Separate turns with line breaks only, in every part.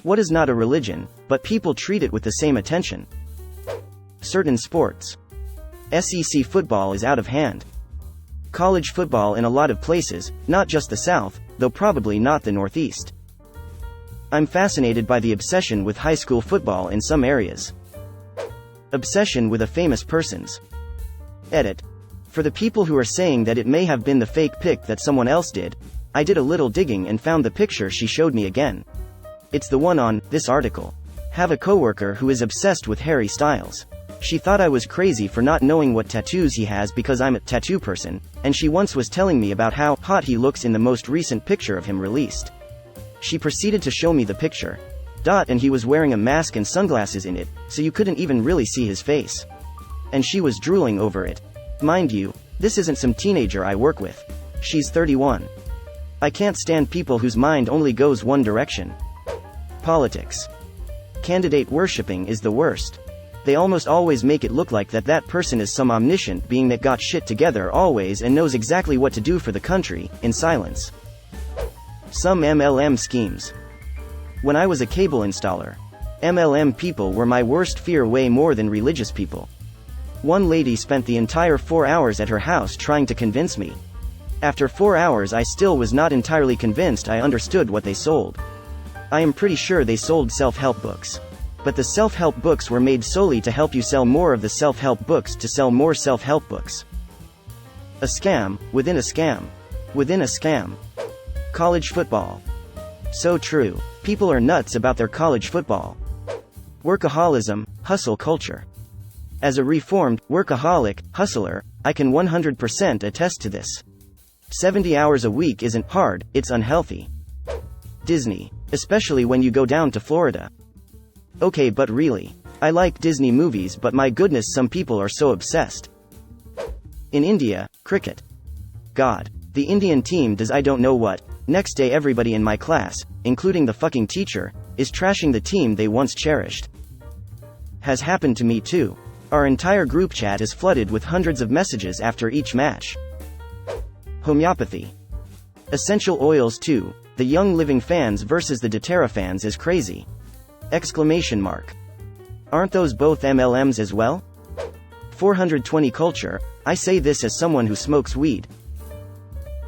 What is not a religion, but people treat it with the same attention? Certain sports. SEC football is out of hand. College football in a lot of places, not just the South, though probably not the Northeast. I'm fascinated by the obsession with high school football in some areas. Obsession with a famous person's. Edit. For the people who are saying that it may have been the fake pic that someone else did, I did a little digging and found the picture she showed me again. It's the one on this article. Have a coworker who is obsessed with Harry Styles. She thought I was crazy for not knowing what tattoos he has because I'm a tattoo person, and she once was telling me about how hot he looks in the most recent picture of him released. She proceeded to show me the picture. And he was wearing a mask and sunglasses in it, so you couldn't even really see his face. And she was drooling over it. Mind you, this isn't some teenager I work with. She's 31. I can't stand people whose mind only goes one direction. Politics. Candidate worshipping is the worst. They almost always make it look like that person is some omniscient being that got shit together always and knows exactly what to do for the country, in silence. Some MLM schemes. When I was a cable installer, MLM people were my worst fear way more than religious people. One lady spent the entire 4 hours at her house trying to convince me. After 4 hours I still was not entirely convinced I understood what they sold. I am pretty sure they sold self-help books. But the self-help books were made solely to help you sell more of the self-help books to sell more self-help books. A scam, within a scam. Within a scam. College football. So true. People are nuts about their college football. Workaholism, hustle culture. As a reformed, workaholic, hustler, I can 100% attest to this. 70 hours a week isn't hard, it's unhealthy. Disney. Especially when you go down to Florida. Okay, but really. I like Disney movies, but my goodness, some people are so obsessed. In India, cricket. God. The Indian team does I don't know what. Next day everybody in my class, including the fucking teacher, is trashing the team they once cherished. Has happened to me too. Our entire group chat is flooded with hundreds of messages after each match. Homeopathy. Essential oils too. The Young Living fans versus the doTERRA fans is crazy. Exclamation mark. Aren't those both MLMs as well? 420 culture. I say this as someone who smokes weed.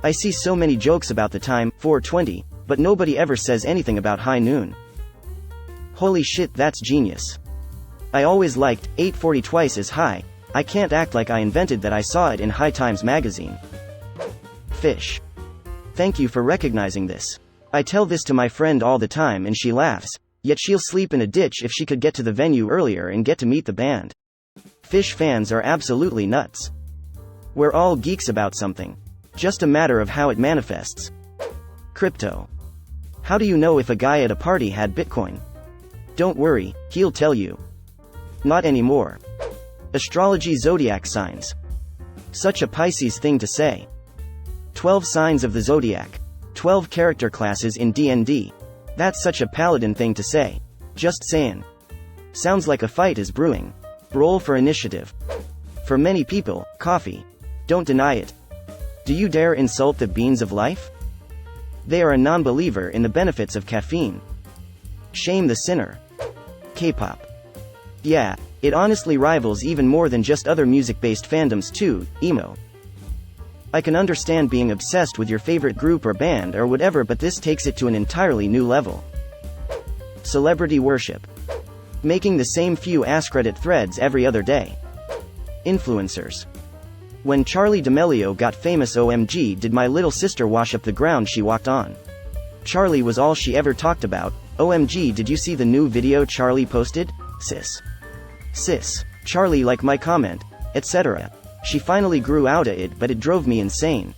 I see so many jokes about the time, 420, but nobody ever says anything about high noon. Holy shit, that's genius. I always liked 840 twice as high. I can't act like I invented that. I saw it in High Times magazine. Fish. Thank you for recognizing this. I tell this to my friend all the time and she laughs, yet she'll sleep in a ditch if she could get to the venue earlier and get to meet the band. Fish fans are absolutely nuts. We're all geeks about something. Just a matter of how it manifests. Crypto. How do you know if a guy at a party had Bitcoin? Don't worry, he'll tell you. Not anymore. Astrology zodiac signs. Such a Pisces thing to say. 12 signs of the zodiac. 12 character classes in D&D. That's such a paladin thing to say. Just saying. Sounds like a fight is brewing. Roll for initiative. For many people, coffee. Don't deny it. Do you dare insult the beans of life? They are a non-believer in the benefits of caffeine. Shame the sinner. K-pop. Yeah, it honestly rivals even more than just other music-based fandoms too, emo. I can understand being obsessed with your favorite group or band or whatever, but this takes it to an entirely new level. Celebrity worship. Making the same few AskReddit threads every other day. Influencers. When Charli D'Amelio got famous, OMG did my little sister wash up the ground she walked on. Charli was all she ever talked about. OMG, did you see the new video Charli posted? Sis. Charli like my comment, etc. She finally grew out of it, but it drove me insane.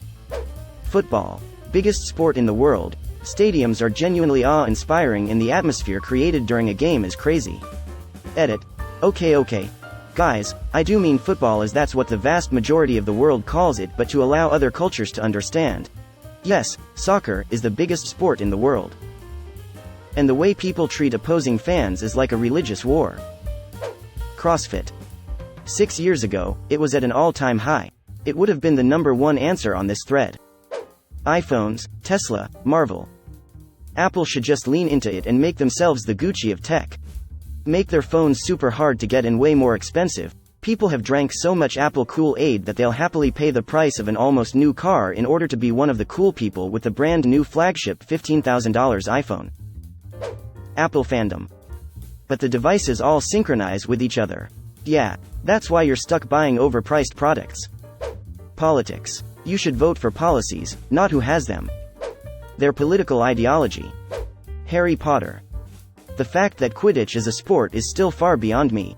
Football. Biggest sport in the world. Stadiums are genuinely awe-inspiring and the atmosphere created during a game is crazy. Edit. Okay. Guys, I do mean football as that's what the vast majority of the world calls it, but to allow other cultures to understand. Yes, soccer is the biggest sport in the world. And the way people treat opposing fans is like a religious war. CrossFit. 6 years ago, it was at an all-time high. It would have been the #1 answer on this thread. iPhones, Tesla, Marvel. Apple should just lean into it and make themselves the Gucci of tech. Make their phones super hard to get and way more expensive. People have drank so much Apple Kool-Aid that they'll happily pay the price of an almost new car in order to be one of the cool people with the brand new flagship $15,000 iPhone. Apple fandom. But the devices all synchronize with each other. Yeah, that's why you're stuck buying overpriced products. Politics. You should vote for policies, not who has them. Their political ideology. Harry Potter. The fact that Quidditch is a sport is still far beyond me.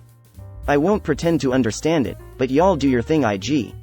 I won't pretend to understand it, but y'all do your thing, IG.